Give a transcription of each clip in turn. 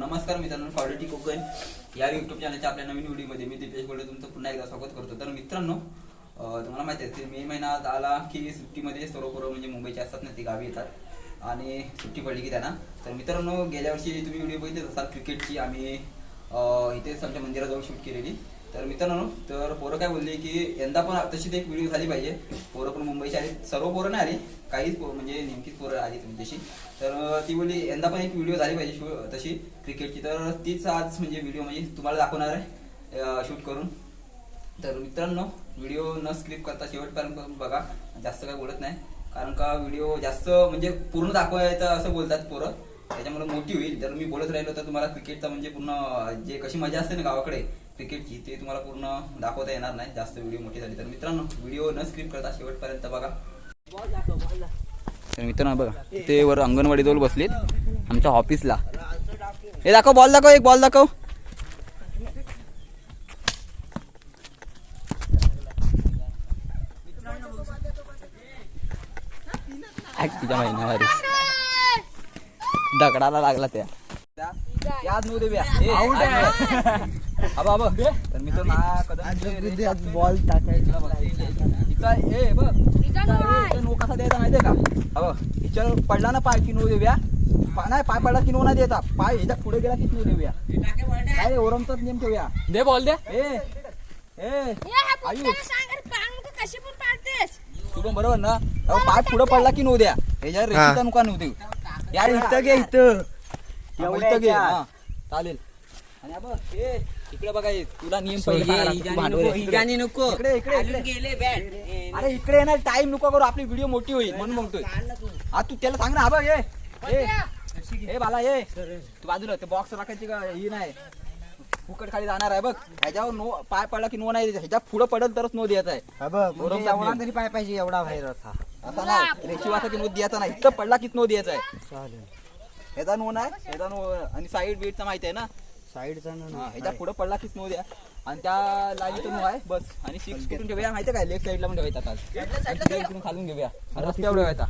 नमस्कार मित्रांनो, क्वालिटी कोकण या युट्यूब चॅनलच्या आपल्या नवीन व्हिडिओमध्ये मी दीपेश बोलतो तुमचं पुन्हा एकदा स्वागत करतो. तर मित्रांनो, तुम्हाला माहिती आहे मे महिना आला की सुट्टीमध्ये सर्व पोरं म्हणजे मुंबईचे असतात ना, ते गावी येतात आणि सुट्टी पडली की त्यांना. तर मित्रांनो, गेल्या वर्षी तुम्ही व्हिडिओ बघितलेच असाल क्रिकेटची, आम्ही इथेच आमच्या मंदिराजवळ शूट केलेली. तर मित्रांनो, तर पोरं काय बोलले की यंदा पण तशीच एक व्हिडिओ झाली पाहिजे. पोरं पण मुंबईची आली, सर्व पोरं नाही आली, काहीच म्हणजे नेमकीच पोरं आली तुमच्याशी. तर ती बोलली यंदा पण एक व्हिडिओ झाली पाहिजे तशी क्रिकेटची. तर तीच आज म्हणजे व्हिडिओ म्हणजे तुम्हाला दाखवणार आहे शूट करून. तर मित्रांनो, व्हिडिओ न स्क्रिप्ट करता शेवटपर्यंत बघा, जास्त काय बोलत नाही, कारण का व्हिडिओ जास्त म्हणजे पूर्ण दाखवायचं असं बोलतात पोरं, त्याच्यामुळे मोठी होईल. जर मी बोलत राहिलो तर तुम्हाला क्रिकेटचा म्हणजे पूर्ण जे कशी मजा असते ना गावाकडे क्रिकेटची, ते तुम्हाला पूर्ण दाखवता येणार नाही जास्त व्हिडिओ मोठी झाली तर. मित्रांनो, व्हिडिओ न स्क्रिप्ट करता शेवटपर्यंत बघा. तर मित्रांनो बघा, ते वर अंगणवाडी जवळ बसलेत आमच्या ऑफिसला. हे दाखव, बॉल दाखव, एक बॉल दाखव. तिच्या महिन्यावर दगडाला लागला त्या याद नव्हते ब्या. तर मी तो ना कदम बॉल टाकायचा नो कसा द्यायचा माहितीये का? हिच्यावर पडला ना पाय की नो देव्या, नाही पाय पडला की नो नाही द्यायचा, पाय ह्याच्या पुढे गेला की नो देऊया. काय रे ओरमचाच नियम ठेवूया. दे बॉल दे. तू पण बरोबर ना, पाय पुढे पडला की नो द्या, ह्याच्यावर रेतीचा नुका नव्हते यार. इथं घे, इथं घे, हा चालेल. आणि इकडे बघा, तुला नियम नको. अरे इकडे ना, टाइम नको करू, आपली व्हिडिओ मोठी होईल म्हणून म्हणतोय. हा तू त्याला सांग ना. हा बघ, हे बाला ये तू बाजूला, ते बॉक्स राखायची का ही नाही, फुकट खाली जाणार आहे बघ. ह्याच्यावर नो पाय पडला की नो नाही द्यायचा, ह्याच्या पुढे पडल तरच नो द्यायचा आहे. तरी पाय पाहिजे एवढा बाहेर असा नाही, रेशीवाचा की नो द्यायचा नाही, इथं पडला की नो द्यायचा आहे. ह्याचा नो नाही, ह्याचा नो. आणि साईड बीटचा माहिती आहे ना, साईडचा ह्याच्या पुढे पडला की नो द्या. आणि त्या लाईनचा नो आहे बस. आणि सिक्स कुठून घेऊया माहिती आहे काय? लेफ्ट साईडला पण ठेवायचा, इकडून खालून घेऊया, रस्त्यावर ठेवायचा.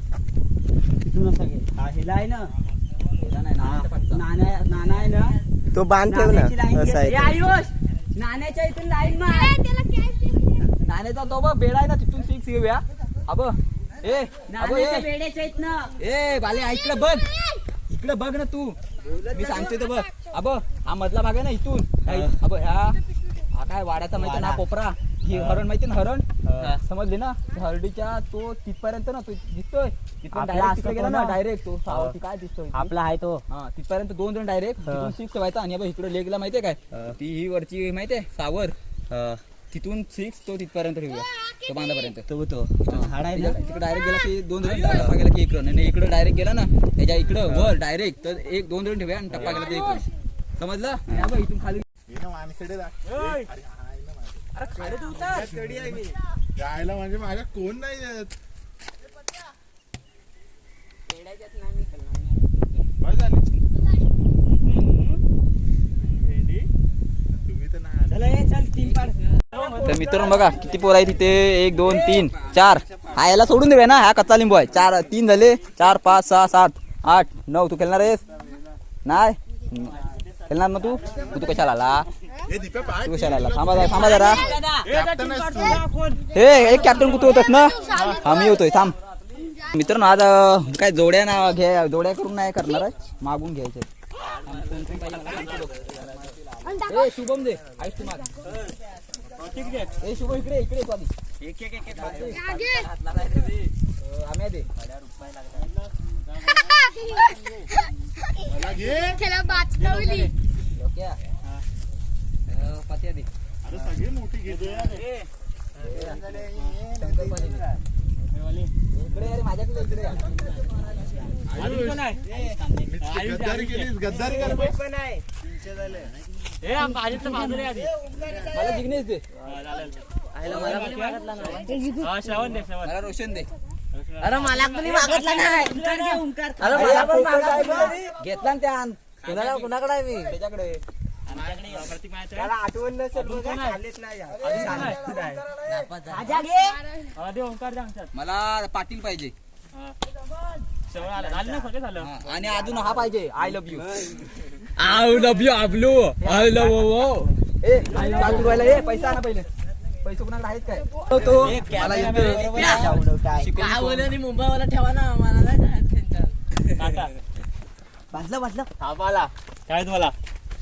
हिला आहे ना, नाना आहे ना, तो बांध ठेव ना. आयुष नाण्याच्या इथून लाईन नाण्याचा तो बघ बेडा आहे ना, तिथून सिक्स घेऊया. बेड्याच्या इथनं. ए बाले, इकडे बघ, इकडे बघ ना तू, मी सांगतोय तर बघ. हा मधला भाग आहे ना, इथून हा काय वाड्याचा माहिती ना कोपरा, ही हरण माहिती ना, हरण समजली ना, हरडीच्या तो तिथपर्यंत ना, तो दिसतोय तिथून डायरेक्ट तिकडे गेला ना, डायरेक्ट तो काय दिसतोय आपला आहे तो. हा तिथपर्यंत दोन जण डायरेक्ट तिथून सिक्स व्हायचा. आणि इकडे लेगला माहितीये काय, ती ही वरची माहितीये सावर, तिथून सिक्स तो तिथपर्यंत ठेवूया, तो बांधापर्यंत. तो झाड आहे ना, तिकडे डायरेक्ट गेला की दोन जण, टप्पा गेला की एक रन. आणि इकडे डायरेक्ट गेला ना त्याच्या इकडं वर डायरेक्ट, तर एक दोन जण ठेवूया आणि टप्पा गेला की एक रन. समजलं? इथून खाली जायला म्हणजे माझ्या कोण नाही येत. तुम्ही तर तर मित्रांनो बघा, किती पोर आहे तिथे, 1 2 3 4. हा याला सोडून देऊया ना, हा कच्चा लिंबू आहे. 4 3 झाले, 4 5 6 7 8 9. तू खेळणार आहेस? नाही खेळणार ना तू कशाला आला? तू कशाला आला? थांबा जरा. हे एक कॅप्टन कुठे होतस ना? हा मी होतोय, थांब. मित्रांनो, आज काय जोड्या करून नाही करणार आहे, मागून घ्यायचे. शुभम दे, ऐक तू माग. शुभम इकडे तू आधी. आम्ही दे पत्या दे. सगळी मोठी घेते इकडे अरे माझ्याकडे इकडे गद्दारी केलीस, गद्दारी कर. मला जिग्नेश दे, मला रोशन दे. अरे मला कोणी मागितला नाही. अरे मला पण घेतला ना त्या. कुणाकडे आहे मी? त्याच्याकडे. आठवण नसेल, मला पाटील पाहिजे आणि अजून हा पाहिजे, I love you. I love you आबलू आय लव्ह ए चालू राहिला ए पैसा आणा पहिले पैसे कुणाकडे आहेत काय तो मला काय बोलले आणि मुंबईवाला ठेवा ना मला नाही त्यांच्या वाजलं वाजलं थांबाला काय तुम्हाला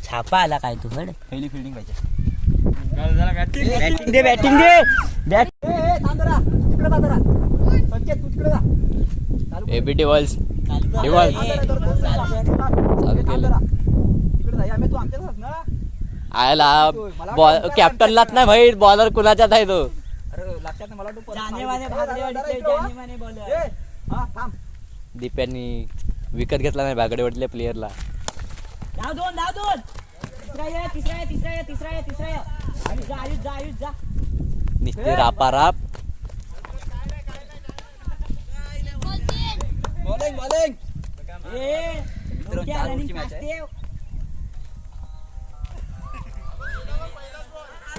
छापा आला काय तू हड पहिली फिल्डिंग पाहिजे बॅटिंग दे बॅटिंग दे बॅट ए थांब जरा तिकडे जा जरा संकेत तू तिकडे जा एबी डिवल्स डिवल्स तिकडे जा या मी तू आमच्याच ना आयला बॉल कॅप्टनलाच नाही भाई बॉलर कुणाच्याच आहे तो अरे लक्षात नाही मला वाटलं जानेवाने भागलेवाडीचे जानेवाने बॉलर ए हा थांब दीप्यांनी विकेट घेतला नाही बागडेवाडीतल्या प्लेयरला धाव दोन तिसरा ये तिसरा ये आयुष जा निस्ते रापाराप बॉलिंग बॉलिंग ए मित्रांनो, चार ओव्हरची match आहे.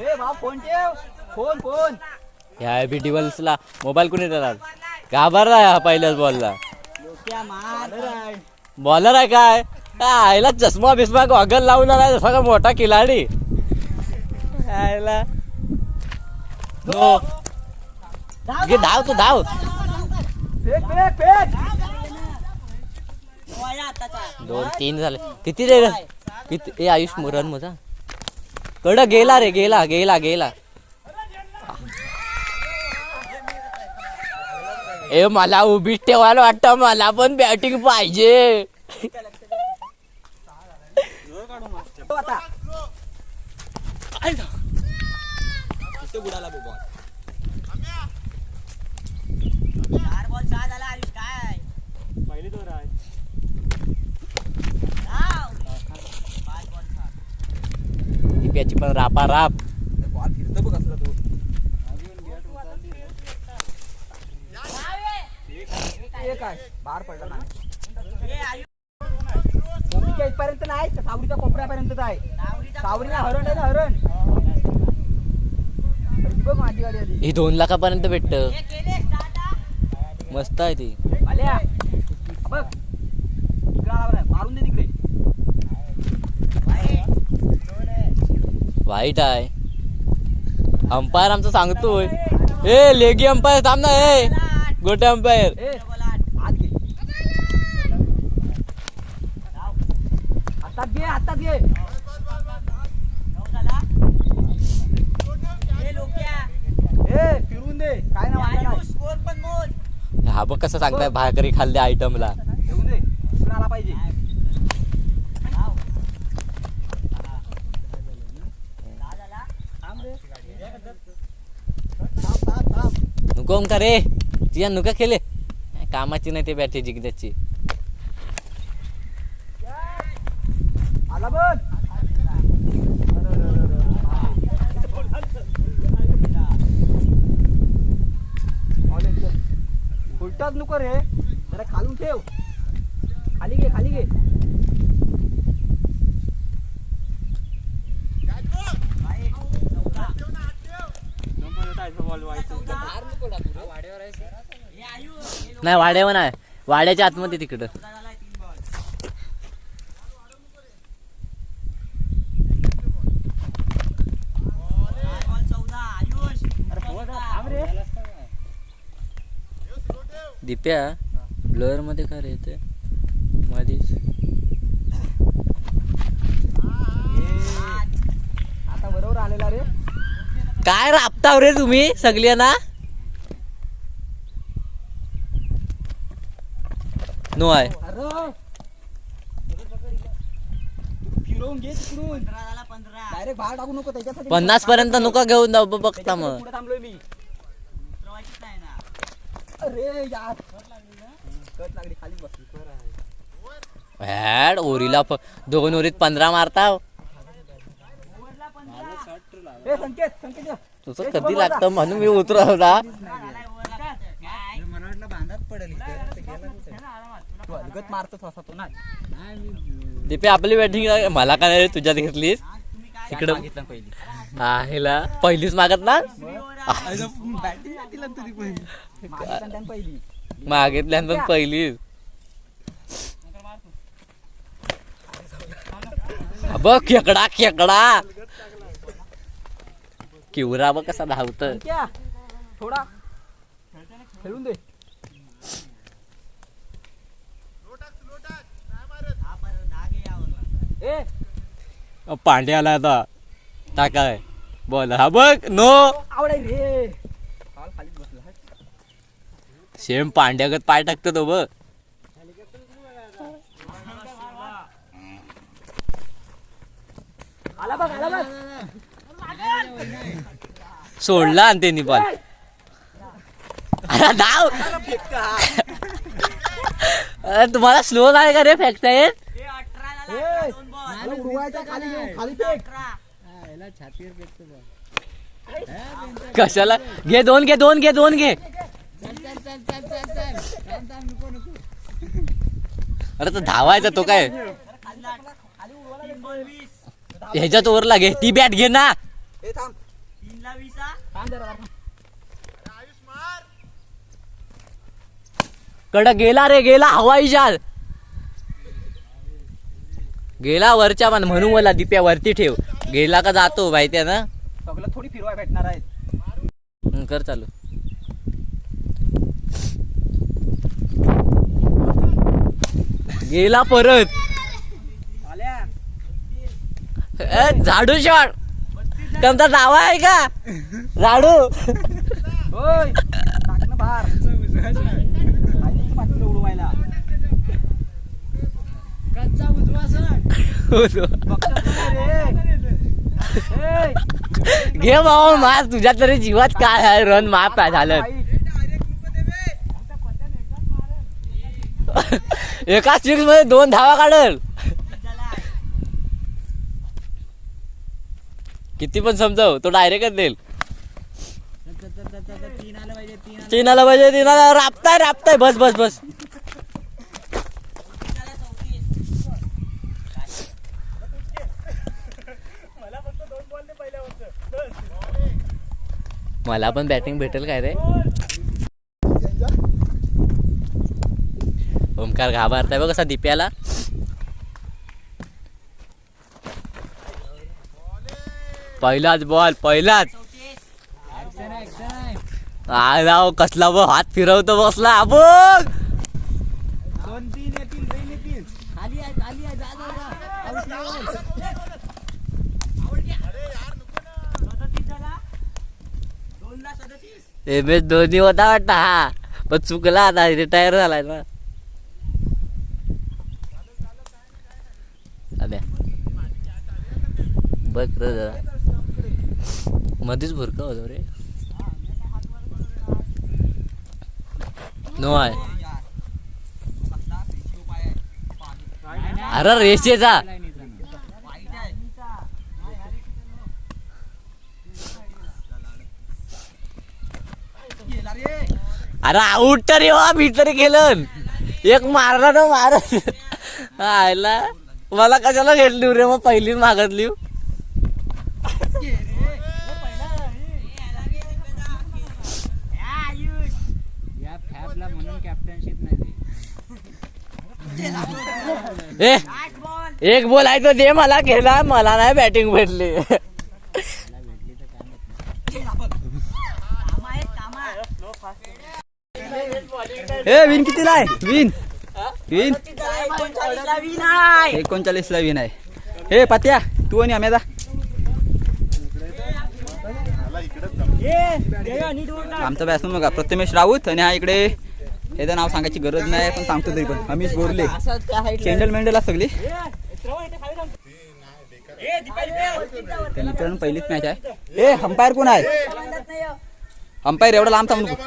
ए भाऊ फोन ठेव फोन ह्या एबी डिवल्सला मोबाईल कुणी देणार घाबरला हा पहिल्याच बॉलला लोक्या मार बॉलर आहे काय आयला चष्मा बिस्मा गॉगल लावून आला जसा का मोठा खिलाडी आयला नो घे धाव तू धाव फेक आताचा 2-3 झाले किती रे किती ए आयुष मुरण मोजा कड गेला रे गेला ए मला उभीच ठेवायला वाटतं मला पण बॅटिंग पाहिजे आता बुडाला बॉल 4 बॉल 6 झाला आयुष काय पहिली तो राय धाव 5 बॉल 6 दीप्याची पण रापाराप बॉल फिरतो बघ असला तू हे काय बाहेर पडला ना ए आयुष कोपरीच्या इथपर्यंत नाही सावरीच्या कोपऱ्यापर्यंत आहे सावरीला हरण आहे ना हरण अरे ही बघ माझी गाडी आली ही 2 लाखापर्यंत भेटत हे केले स्टार्ट मस्त आहे ती आल्या बघ इकडे आला बरं मारून दे तिकडे वाईट आहे अंपायर आमचं सांगतोय ए लेगी अंपायर थांब ना ए गोटे अंपायर ए आत घे आताच घे हे लोक्या ए फिरून दे काय ना वाटलं आयुष स्कोर पण मोज हा बघ कसं सांगताय भाकरी खाल्ल्या आयटमला ठेवून दे इकडे आला पाहिजे नको ओंकार रे तिया नुका खेळे कामाची नाही ते बॅट जिंकण्याची आला बघ उलटाच नको रे जरा खालून ठेव खाली घे नाही वाड्यावर नाही वाड्याच्या आतमध्ये तिकडं दिप्या ब्लर मध्ये काय रे ते मधीच आता बरोबर आलेला रे काय राबताव रे तुम्ही सगळ्यांना नो आहे अरे फिरवून घे तिकडून 15 झाला 15 डायरेक्ट बाहेर टाकू नको त्याच्यासाठी 50 पर्यंत नुका घेऊन जाऊ बघता मग पुढे थांबलोय मी उतरवायचीच नाही ना अरे यार कट लागली खाली बसली हॅड ओरीला 2 ओरीत 15 मारताव ए संकेत या. तुझं कधी लागतं म्हणून मी उतरवला तू अलगत मारतोच असा तो ना दिप्या आपली बॅटिंग मला काय रे तुझ्यात घेतलीस इकडं मागितलं पहिली आहेला पहिलीच मागत ना बॅटिंग दिला तरी पहिली मागितल्यानंतर पहिलीच बघ खेकडा खेकडा किवरा बघ कसा धावत. क्या थोडा खेळून दे. ए पांड्याला आता टाकाय बोल. हा बघ नो आवडाय रे. हाल खालीच बसला. सेम पांड्यागत पाय टाकतो तो बघ. आला बघ आला बघ. सोडला आणि त्यांनी बॉल. अरे धाव. अरे तुम्हाला स्लो नाही का रे फेकता येत. उडवायचा खाली घेऊ, खाली फेक. कशाला घे दोन घे दोन घे दोन घे. अरे तो धावायचा तो काय ह्याच्यात ओरला घे. ती बॅट घे ना. ए थांब. थांब जरा. कड गेला रे गेला. हवाई जाल गेला वरच्या मान म्हणून मला दिप्या वरती ठेव. गेला का जातो माहिती आहे ना. सगळं थोडी फिरवाय भेटणार आहेत. कर चालू. गेला परत. आल्या झाडू शॉट तुमचा नाव आहे का झाडू. होय टाकणं बाहेर. पाहिजे मातीला उडवायला. घे भाऊ मार. तुझ्या तरी जीवात काय आहे. रन माफ काय झालं. एका सिक्स मध्ये 2 धावा काढल. किती पण समजाव तो डायरेक्टच देईल. 3 आला पाहिजे 3 आला. राबताय राबताय. बस बस बस. मला पण बॅटिंग भेटेल काय रे. ओमकार घाबरताय बघ कसा दिप्याला. पहिलाच बॉल पहिलाच. राव कसला बघ हात फिरवतो बसला बघ. MS धोनी होता वाटतं हा. पण चुकला आता रिटायर झालाय ना. अबे बघ रे जरा मध्येच भुरका होतो रे. नो आहे. अरे रेषेचा. अरे आउट तरी हो. मी तरी केलं. एक मारला ना मारत आयला. मला कशाला घेतली रे मग पहिलीच मागतली. ए एक बॉल आहे तो दे मला. गेला मला नाही बॅटिंग भेटली. ए विन कितीला आहे. विन विन 39ला विन आहे. हे पात्या तू आणि आम्ही आमचा बॅट्समन बघा प्रथमेश राऊत. आणि हा इकडे याचं नाव सांगायची गरज नाही पण सांगतो तरी पण अमिश बोरले. केंडल मेंडल सगळी. मित्रांनो पहिलीच मॅच आहे. ए अंपायर कोण आहे. अंपायर एवढा लांब थांबू नको.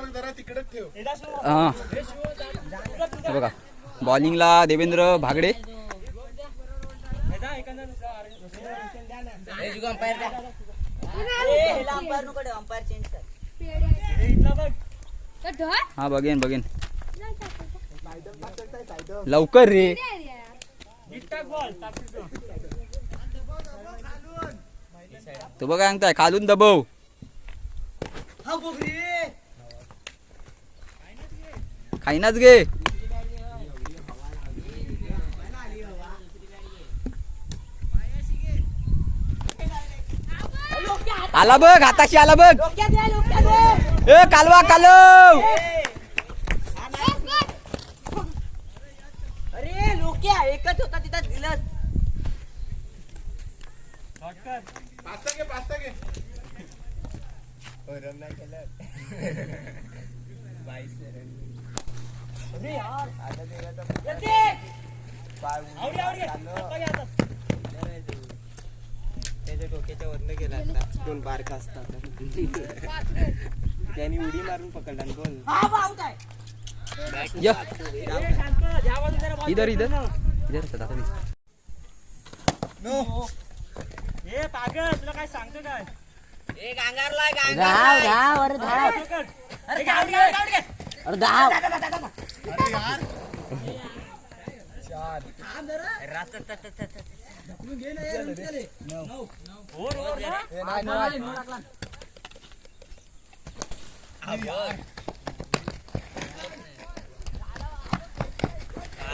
हा बघा बॉलिंगला देवेंद्र भागडे. हा बघेन बघेन लवकर रे. तो बघा सांगताय खालून दबव. खाईनाच गे. आला बघ हाताशी आला बघ ए कालवा कालव अरे लोक्या एकच होता तिथं दिलंच पास्ता घे त्याच्या डोक्याच्या वरनं गेला असता दोन बारका असतात त्यांनी उडी मारून पकडला आणि बोल य. इधर इधर इधर असतात आता मी. धाव धाव अरे धाव अरे धाव अरे यार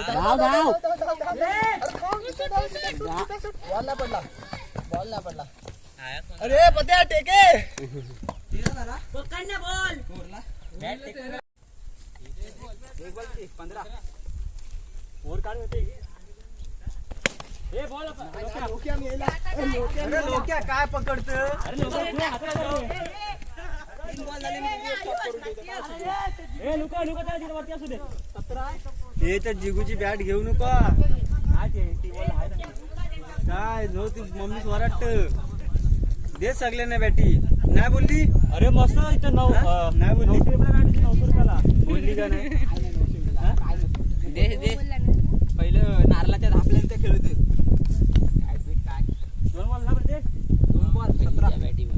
धाव धाव अरे पत्या टेके लोक्या काय पकडत हे तर जिगूची बॅट घेऊ नको काय जो ती मम्मी स्वराट दे सगळ्यांना बॅटी नाही बोलली अरे मस्त इथं नाही बोलली बोलली का नाही दे दे पहिलं नारळाच्या धापल्यानं ते खेळत होते. दोन बॉल ना बरं दोन बॉल 17 बॅटिंग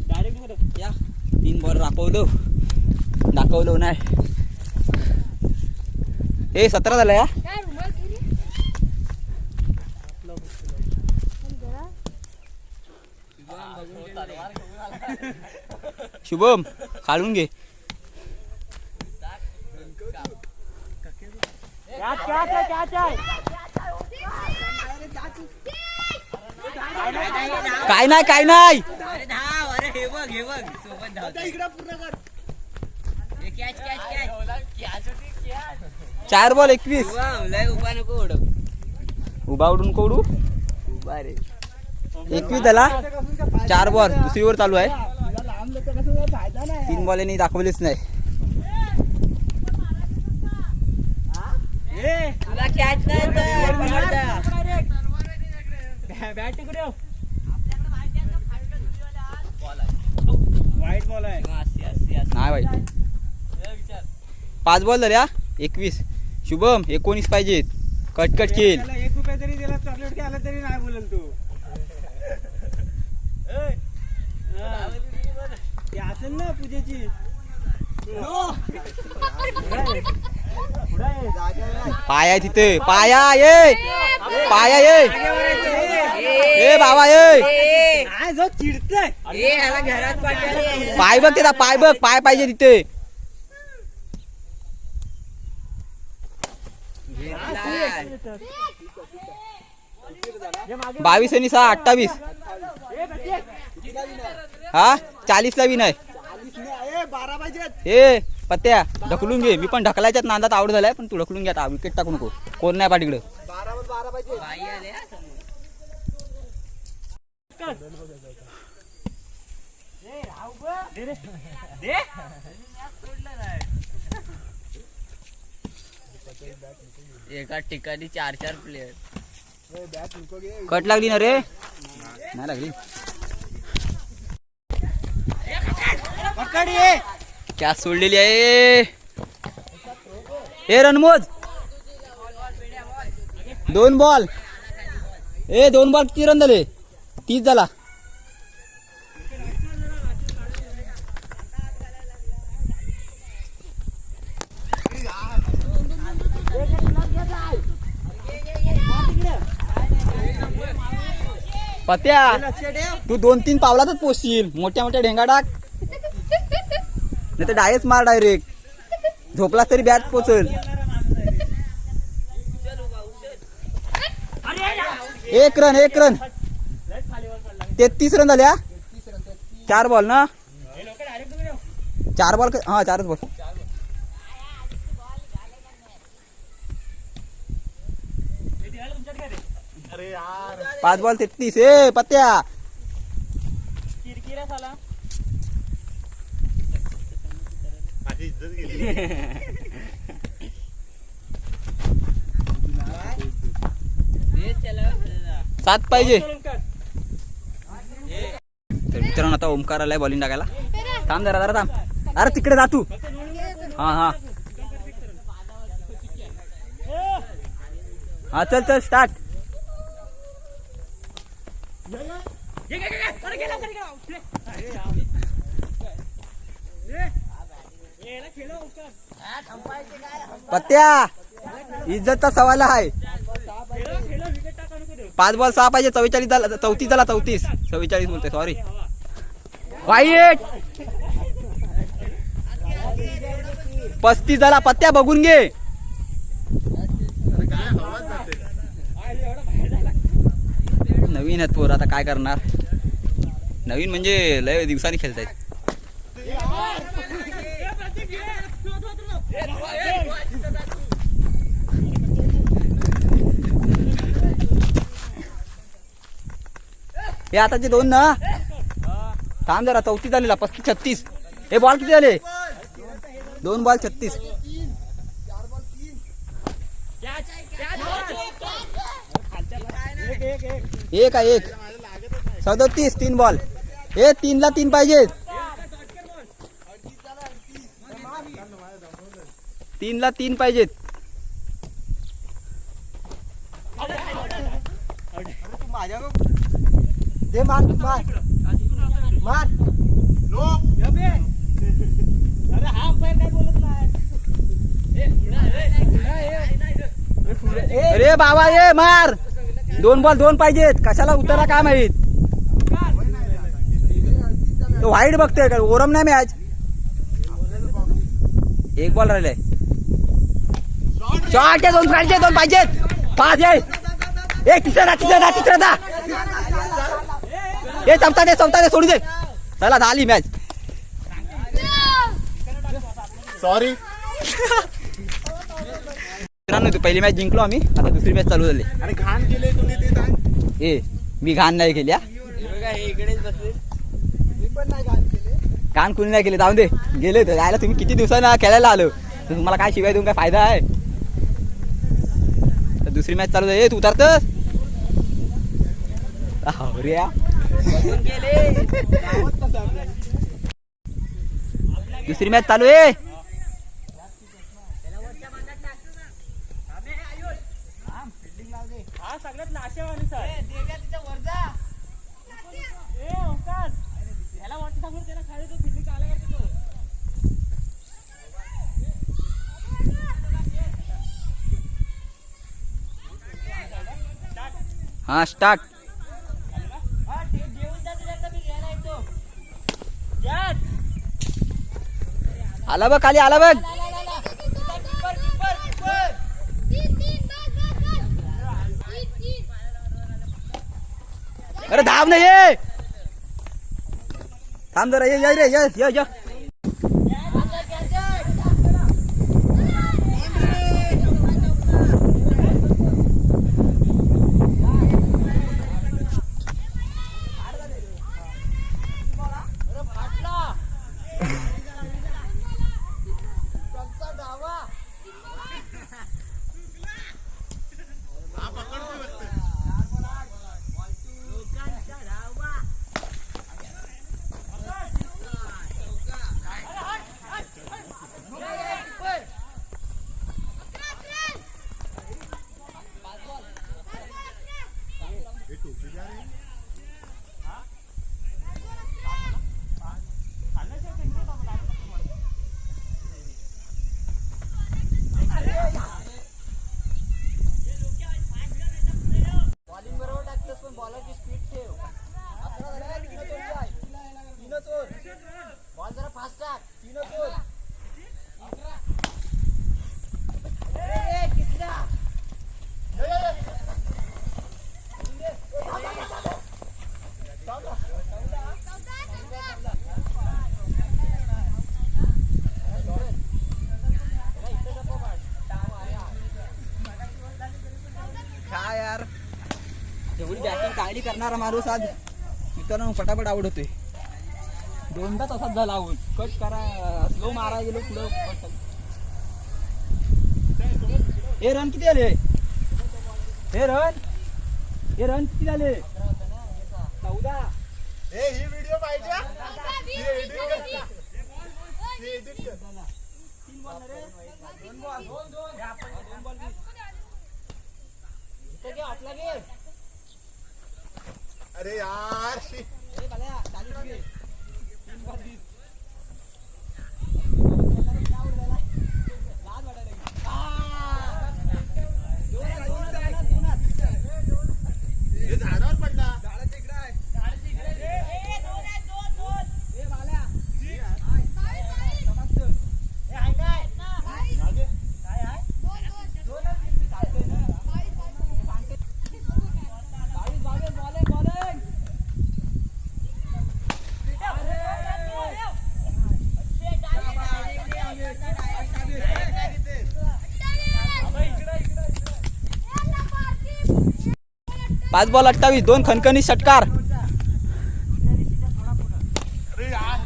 डायरेक्ट या 3 बॉल दाखवलं नाही हे 17 झालं या शुभम काढून घे काय नाही काय नाही अरे धाव अरे हे बघ सोबत धाव इकडे पूर्ण कर कॅच 4 बॉल 21 लय उभा नको ओढ उभा उडून कोडू उभा रे 21 झाला 4 बॉल दुसरीवर चालू आहे 3 बॉल यांनी दाखवलेच नाही तुला कॅच नाही तर पकडता. बॅट तिकडे वाईट बॉल आहे नाही भाई 5 बॉल झाल्या 21 शुभम 19 पाहिजेत कटकट खेळ त्याला 1 रुपया तरी दिला चॉकलेट घ्यायला तरी नाही बोलल तू ते असेल ना पूजेची पाया आहे तिथे पाया ये पाया ये ए बाबा ये काय जो चिडतय ए ह्याला घरात पाठवले पाय बघ त्याचा पाय बघ पाय पाहिजे तिथे 22 आणि 6 28 हा 40 ला बी नाही 12 पाहिजेत ए पत्त्या ढकलून घे मी पण ढकलायच्यात नांदात आवड झालाय पण तू ढकलून घ्या आता विकेट टाकू नको कोण नाही पाठीकडे 12 पाहिजे एका ठिकाणी 4 प्लेयर कट लागली ना रे नाही लागली कॅच सोडलेली आहे ए रणमोज 2 बॉल 2 बॉल किती रन झाले 30 झाला पत्या तू 2-3 पावलातच पोचशील मोठ्या मोठ्या ढेंगा टाक नाही तर डायरेक्ट मार डायरेक्ट झोपलास तरी बॅट पोचल एक रन 33 रन झाल्या. 4 बॉल ना, 4 बॉल हा 4च बॉल. 5 बॉल 33. ए पत्त्या माझी इज्जत गेली. 7 पाहिजे. तर मित्रांनो आता ओमकार आलाय बॉलिंग टाकायला. थांब जरा थांब. अरे तिकडे जा तू. हा चल स्टार्ट. पत्त्या इज्जतचा सवाल आहे. 5 बॉल 6 पाहिजे. 44 झाला. 34 झाला. 44 बोलते सॉरी. वाईट 35 झाला. पत्त्या बघून घे. नवीन आहेत पोर, आता काय करणार. नवीन म्हणजे लय दिवसांनी खेळतायत. हे आताचे 2 ना. थांब जरा. 34 झालेला. 35 36. हे बॉल किती झाले. 2 बॉल 36. एक 37. 3 बॉल. हे 3 ला 3 पाहिजेत. 3 ला 3 पाहिजेत. दे मार. अरे बाबा ये मार. 2 बॉल 2 पाहिजेत. कशाला उतरला काय माहित. तो वाईट बघतोय का. ओरम नाही मॅच. 1 बॉल राहिलाय. शॉट आहे. 2 पाहिजेत. 5 आहे. एक तिसरा हे चौथा दे सोडू दे. चला झाली मॅच. सॉरी मित्रांनो पहिली मॅच जिंकलो आम्ही. आता दुसरी मॅच चालू झाली. आणि घाण केले तुम्ही ते सांग. ए मी घाण नाही केली. इकडेच बसले. घाण कुणी नाही केली. जाऊन दे. गेले तर जायला. तुम्ही किती दिवसांना खेळायला आलो. तर तुम्हाला काय शिवाय देऊन काय फायदा आहे. तर दुसरी मॅच चालू झाली. तू उतरतस. दुसरी मॅच चालू आहे. सगळ्यात नाशे माणूस आहे. याला वाटतं सांगून त्याला खाली तो फिल्डिंग आला करतो तो. हा स्टार्ट. आला बघ खाली. आला बघ. अरे धाव नाही. ये थांब जरा. ये रे. ये काय यार एवढी बॅटिंग चांगली करणारा माणूस आज मित्रांनो फटाफट आवड होतोय. दोनदा तसाच झाला आऊट. कट करा स्लो मारा गेलो पुढं. हे रन किती आले? हे रन किती झाले? 14. ही व्हिडिओ पाहिजे हा? ही edit कर. ही edit कर. अरे यार शी. हे झाडावर पडला. पाच बॉल 28. 2 खणखणी षटकार. अरे यार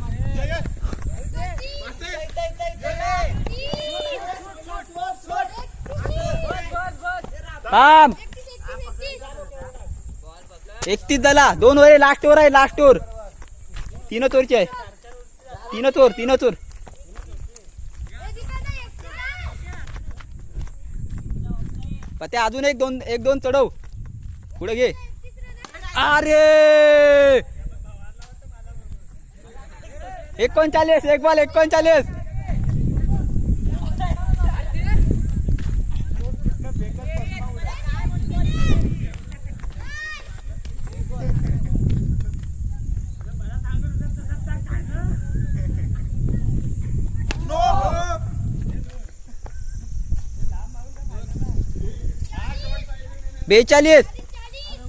थांब. 31 झाला. 2 ओव्हर लास्ट ओव्हर आहे. लास्ट ओव्हर 3 ओव्हरची आहे. 3 ओव्हर. ते अजून एक दोन चढव. पुढे घे. अरे 39. 1 बॉल 39.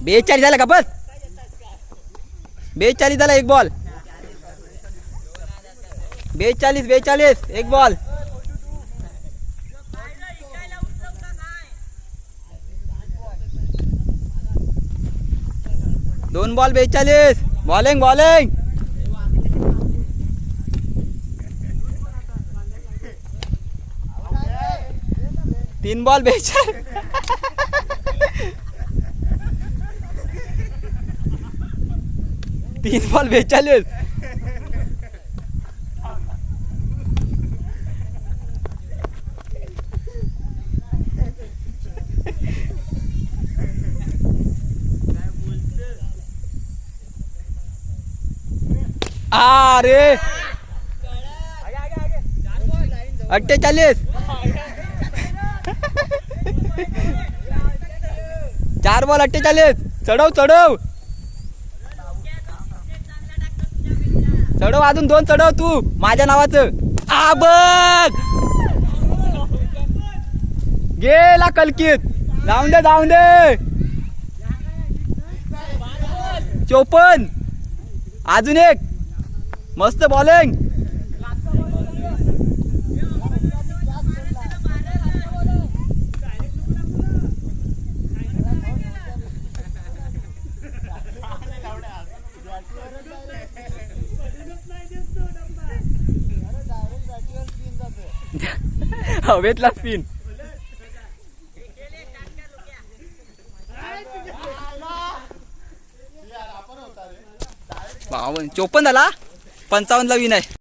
बेचाळीस झाला का? बस 42 झाला. 1 बॉल. 42 1 बॉल. दोन बॉल 42. Bowling 3 ball 42. तीन बॉल 42. अरे 48. 4 बॉल 48. चढव अजून 2 चढव तू माझ्या नावाचं. बघ गेला कलकीत. जाऊन दे 54. अजून एक मस्त बॉलिंग. हवेतला स्पिन. 54 झाला. 55 ला विन आहे.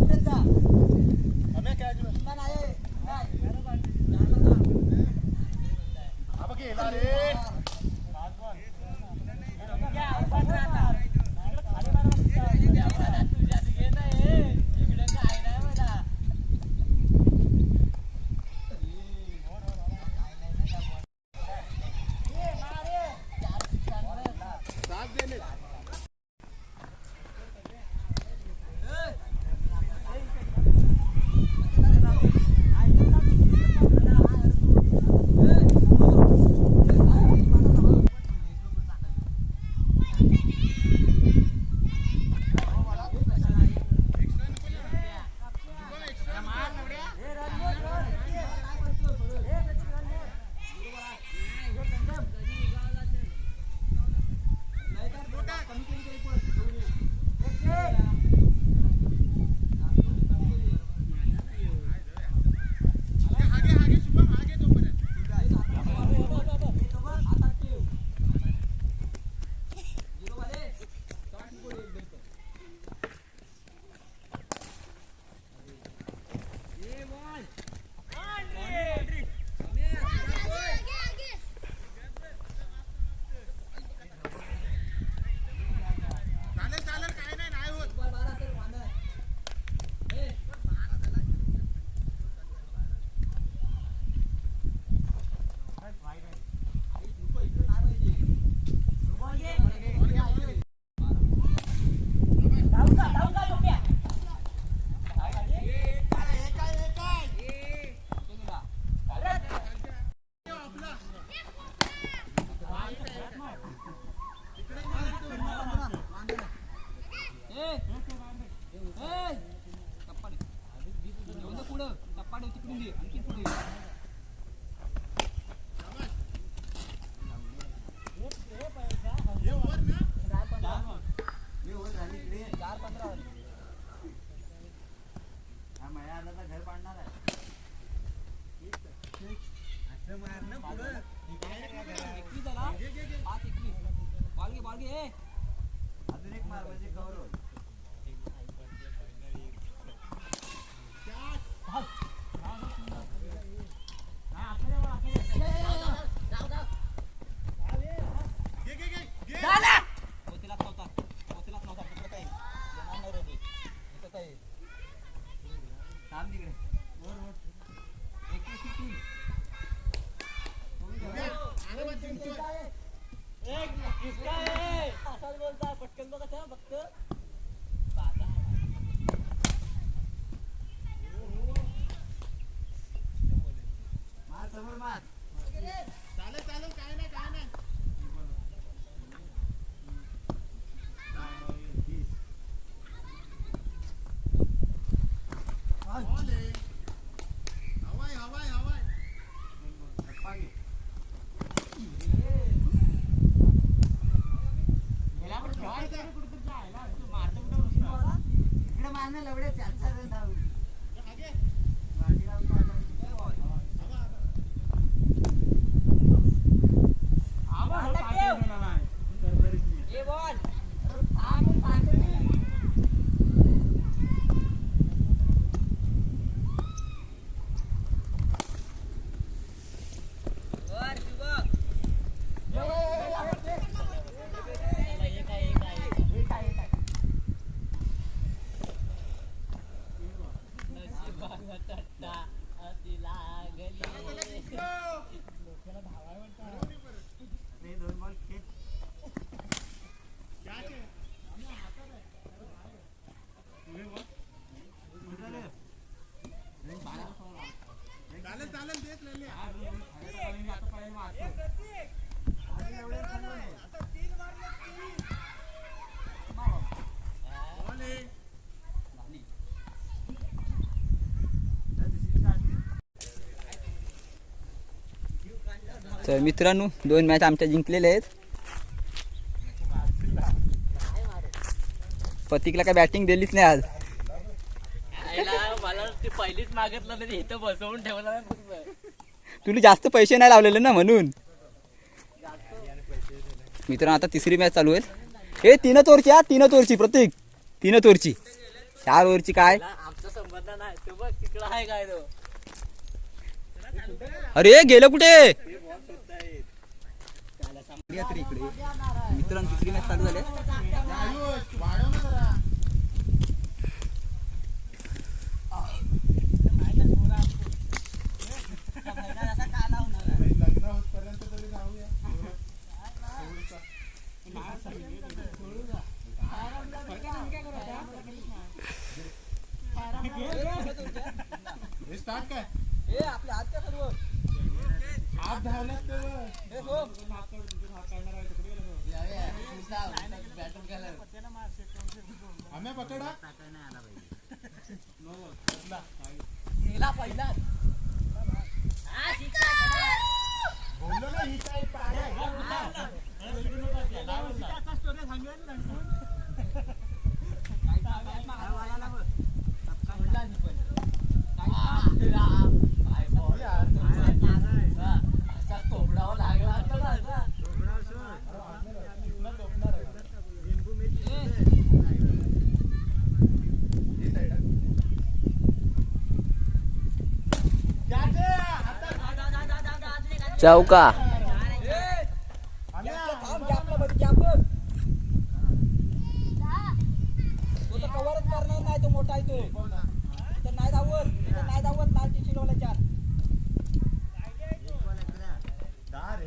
आम्ही काय हा बघ गेला रे तर मित्रांनो 2 मॅच आमच्या जिंकलेले आहेत. प्रतीकला काय बॅटिंग दिलीच नाही आज. मला ते पहिलीच मागितलं तरी इथं बसवून ठेवलं. तुला जास्त पैसे नाही लावलेले ना म्हणून. मित्रांनो आता तिसरी मॅच चालू आहे. हे 3 ओव्हरची प्रतीक 3 ओव्हरची 4 ओव्हरची काय संबंध नाही तो बघ तिकडं आहे काय तो अरे गेलं कुठे इकडे मित्रांनो तिसरी मॅच चालू झाले आयुष, वाढव ना जरा. लग्न होतपर्यंत तरी जाऊया. हे स्टार्ट काय आपल्या हात सर्व हात धावल्यात ते आम्ही पकडा बोललो ना ही साईड चौका कवरच करणार नाही तो मोठा आहे तो नाही धावत लाल टी शर्ट वाला 4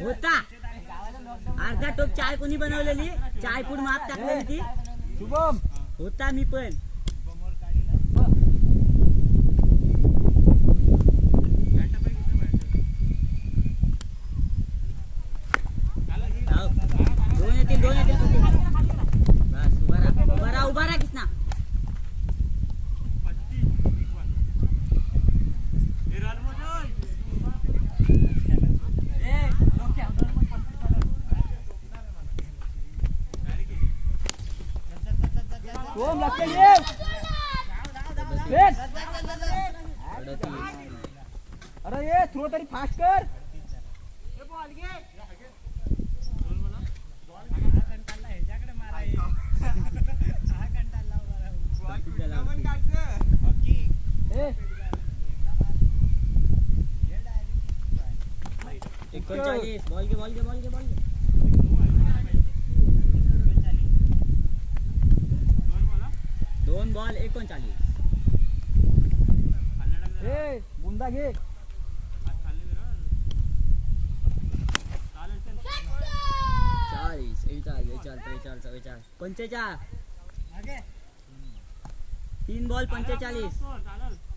होता अर्धा टोप चाय कोणी बनवलेली चाय पूड माप टाकलेली ती शुभम होता मी पण दोन येतील बस उभा राहा किसना अरे ये थ्रो तरी फास्ट कर बॉल के दोन बॉल 39 बुंदा घे 40 45 3 बॉल 45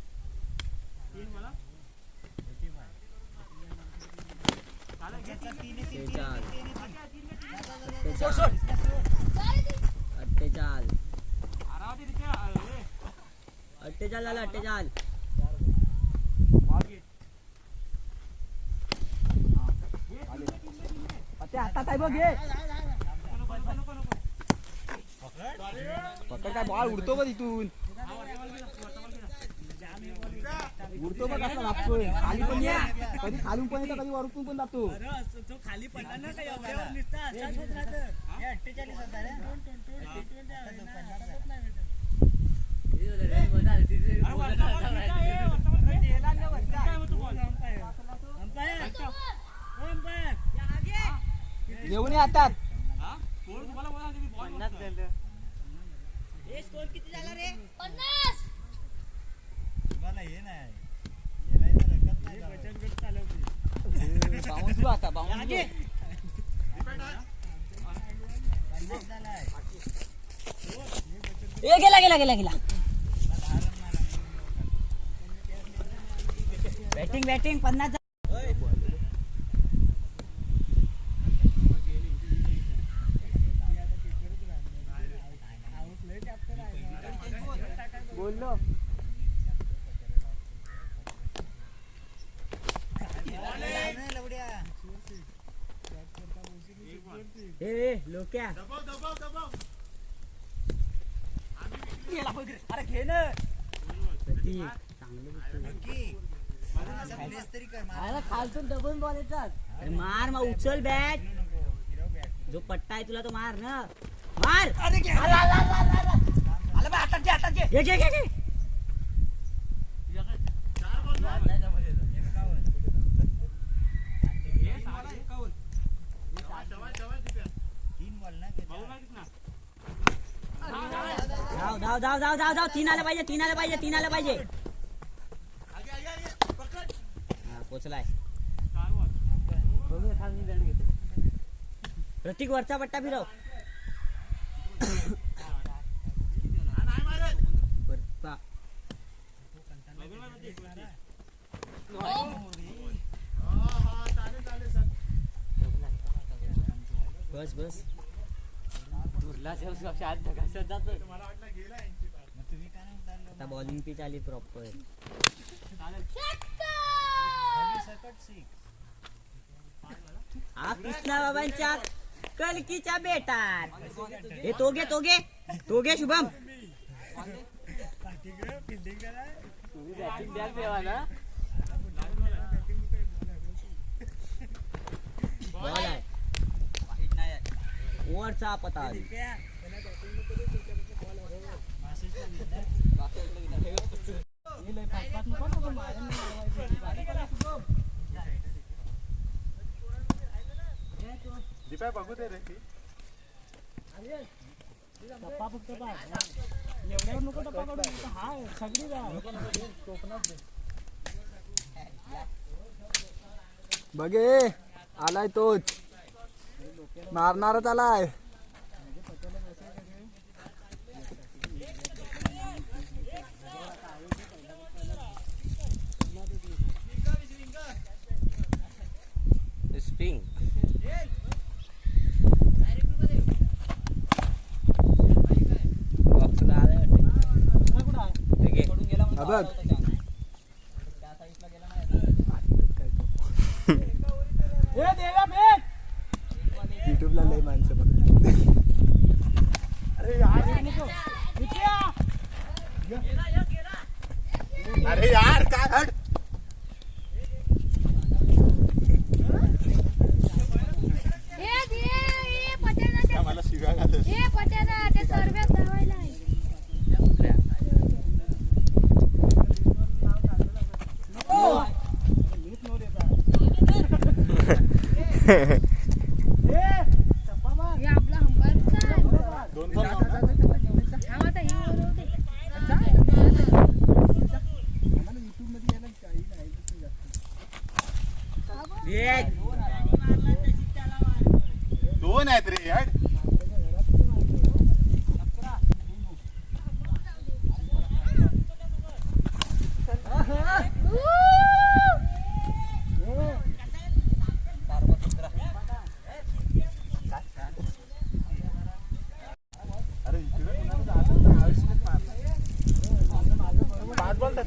48 झालं 48 हातात आहे बघ हे पकड काय बॉल उडतो का तिथून उडतो बघ कसा लागतोय खाली पण ये कधी खालून पण येतो कधी वरतून पण जातो तो खाली पडला ना काय एवढ्यावर नुसता असाच होत राहतं. हे 48 होता रे. घेऊन ये हातात हे स्कोर किती झाला रे 50. बाउन्स बघ आता बाउन्स गेला बॅटिंग 50 बोललो हे लोक्या अरे घे ना खालतून दबून बॉल येतात मार मग उचल बॅट जो पट्टा आहे तुला तो मार ना मार घे धाव 3 आलं पाहिजे पोचलाय प्रतीक वरचा पट्टा फिरव वरचा. बस आता बॉलिंग पिच आली प्रॉपर हा कृष्णा बाबांच्या कलकीच्या बेटात हे तोगे शुभम बॉल आहे वरचा पता दीपा बघू दे रे ती बघे आलाय तोच मारणारच आलाय स्टिंग बघ युट्यूबला लय माणसं बघ अरे यार काय हट मला शिव्या घालत ते सर्व्यात धावायला आहे. हे आपला अंपायरचा आहे. हा, आता हे बरोबर दोन आहेत रे हट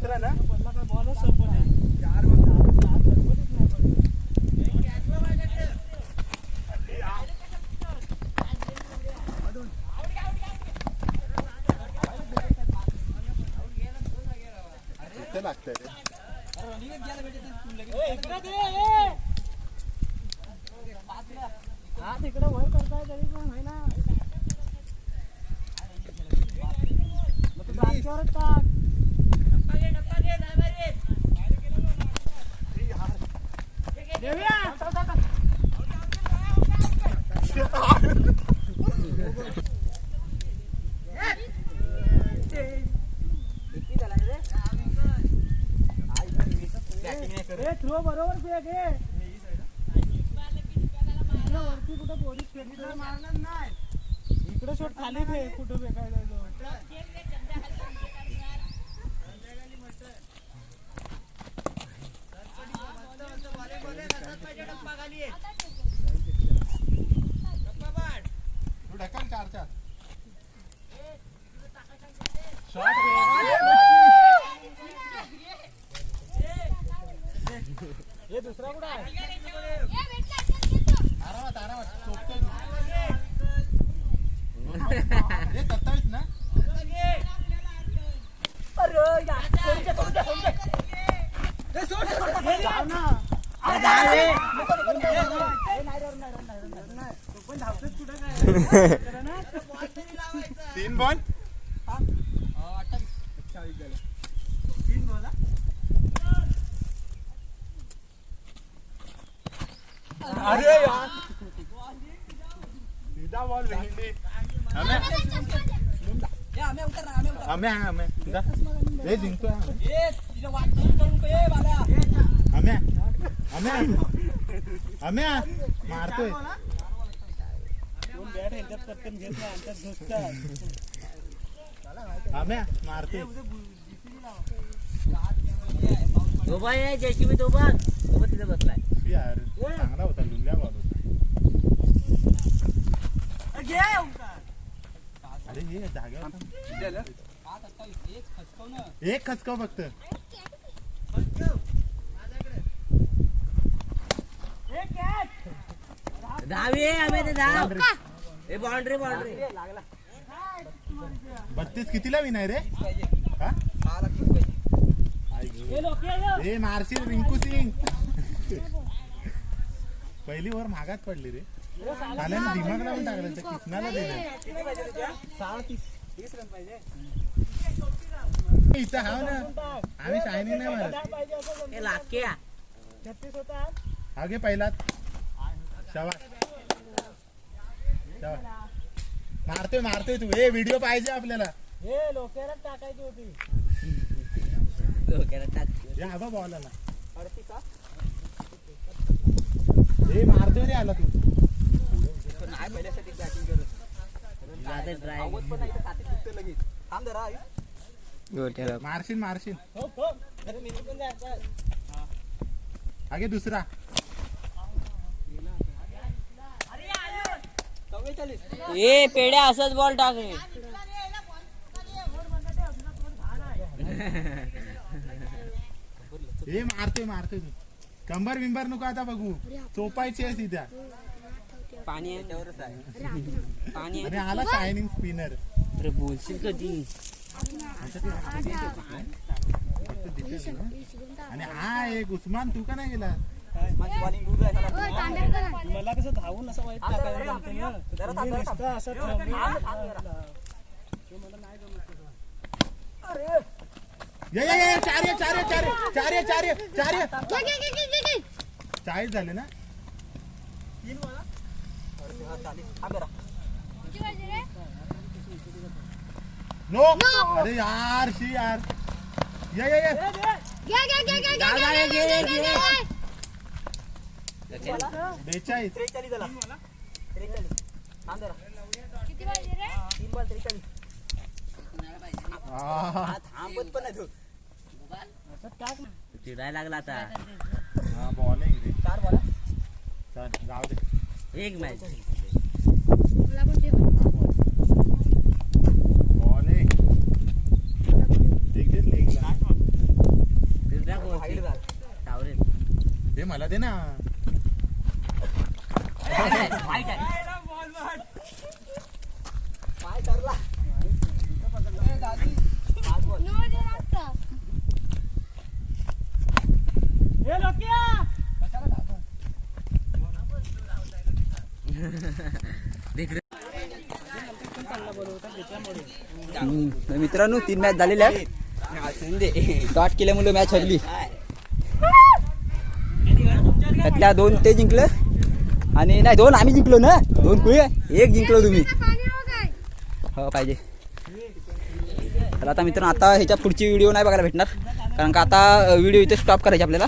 दुसरा ना इथे लागतंय रे. तिकडे वर करताय तरी पण होय ना मग तू बारक्यावरच टाक देऊया थ्रो बरोबर फेक हे वरती कुठं पोलीस फेकली मारणार नाही इकडे शॉट खाली फेक कुठं फेकायला तू ढकल 4-4 हे दुसरा कुठं आहे आरामात आरामात चोपतोय तू. हे 27 ना तीन बॉल अरे यार सीधा बॉल भेंडी आम्ही जा हे जिंकतोय आम्ही मारतोय कोण बॅट ह्याच्यात पटकन घेत नाही अंतर घुसतात आम्ही मारतोय दोबा आहे जेसीबी दोबा तिथे बसलाय यार चांगला होता लुल्या बॉल होता अरे हे जागेवर एक खचकाव फक्त दहावी आम्ही ते धाव हे बाउंड्री 32 कितीला विन आहे रे हा? ए मारशील रिंकू सिंग पहिली ओव्हर मागात पडली रे आल्याने दिमाग लावून टाकलं तर किसनाला दिलं इथं हाव ना आम्ही शायनिंग नाही मारत हे लाक्या आगे पहिलाच शाबास मारतोय तू हे व्हिडिओ पाहिजे आपल्याला हे लोकेरात टाकायची होती या आबा बॉलाला हे मारतोय रे आला तू नाही पहिल्यासाठी बॅटिंग करत मारशील आगे दुसरा ए पेड्या असंच बॉल टाक रे हे मारतोय तू कंबर बिंबर नको आता बघू चोपायची आहे तिथ्या पाणी आणि आला शायनिंग स्पिनर अरे बोलशील कधी आणि हा एक उस्मान तू का नाही गेला माझी बॉलिंग दूर जायला मला कसं धावून असं वाईट टाकायला जमतं ना. तुम्ही नुसतं असं थांबून ये चाळीस झाले ना नो अरे यार शी यार ये बेचाळीस चिडायला लागला आता हा बॉलिंग रे 4 बॉल जाऊ दे एक मॅच बॉलिंग एक लेग मला दे ना. वाईट आहे. नो दे आता. तर मित्रांनो 3 मॅच झालेल्या आहेत. 8 केल्यामुळे मॅच हरली. त्यातल्या 2 ते जिंकलं आणि नाही 2 आम्ही जिंकलो ना. 2 कुळे 1 जिंकलो तुम्ही. पाणी हवं काय? हो पाहिजे. तर आता मित्रांनो आता ह्याच्या पुढची व्हिडिओ नाही बघायला भेटणार कारण का आता व्हिडिओ इथे स्टॉप करायची आपल्याला.